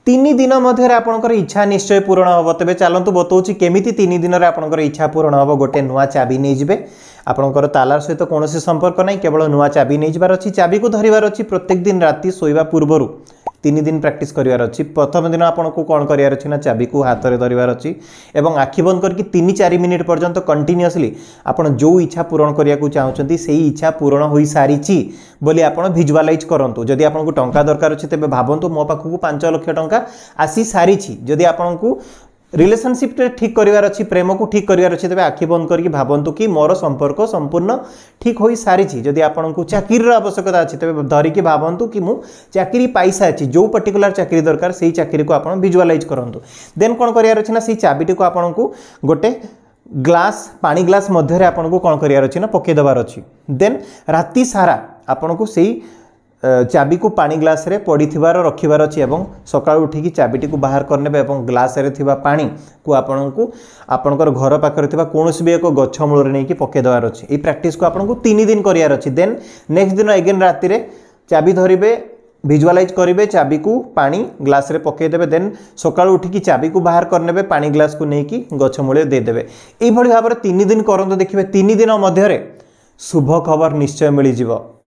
तीन दिन मध्य आपंकर इच्छा निश्चय पूरण हम। तेज चलतु बताऊँ केमी 3 दिन में आपंकर इच्छा पूरण हम। गोटे नुआ चाबी नहीं जाए आपंकर तालार सहित कौन संपर्क ना केवल नुआ चाबी नहीं जबार अच्छी चाबी को धरबार अच्छी प्रत्येक दिन राति शोवा पूर्वर 3 दिन प्रैक्टिस करार अच्छी। प्रथम दिन आपको कौन करार अच्छी ना चाबी को हाथ में धरबार अच्छी और आखि बंद करके 3-4 मिनिट पर्यंत कंटिन्यूअसली आपड़ जो इच्छा पूरण करने को चाहते से इच्छा पूरण हो सारी बोली आप भिजुआलाइज करूँ। जदि आपको टंका दरकार अच्छे तेज भावतु मो पाखक 5 लाख टंका आसी सारी। जदि आपको रिलेशनशिप ठीक करार अच्छी प्रेम को ठीक करार अच्छे तेज आखि बंद करके भावतु कि मोर संपर्क संपूर्ण ठीक हो सारी। जदि आपको चाकरी आवश्यकता अच्छी तेज धरिकी भावतु कि मुझे चाकरी पाई सारी जो पर्टिकुलर चाकरी दरकार से चाकरी को आप भिजुआलाइज करूँ। देन कौन करार अच्छी ना से चाबीटी को आपको गोटे ग्लास पानी ग्लास मध्य आपको कौन करार अच्छी ना पकई देवार अच्छी। देन राति सारा आपको से चाबी को पानी ग्लास रे पड़ी रखिबार अच्छी और सकाळु उठिकी चाबीटी को बाहर करने और ग्लास रे थिबा पानी को आपणकर घर पाखरे थिबा कोनोसी भी एक गछ मूल नहीं पकई देवार अच्छी। ये प्रैक्टिस को आपको 3 दिन करार अच्छी। देन नेक्स्ट दिन अगेन राति रे चाबी धरिबे भिजुआलाइज करेंगे चाबी को पानी ग्लास रे पकईदेवे। देन सकाळु उठिकी चाबी को बाहर करने पानी ग्लास को लेकिन गछ मूले देदेवे। यही भाव में 3 दिन करते देखिए 3 दिन मध्य शुभ खबर निश्चय मिल जाव।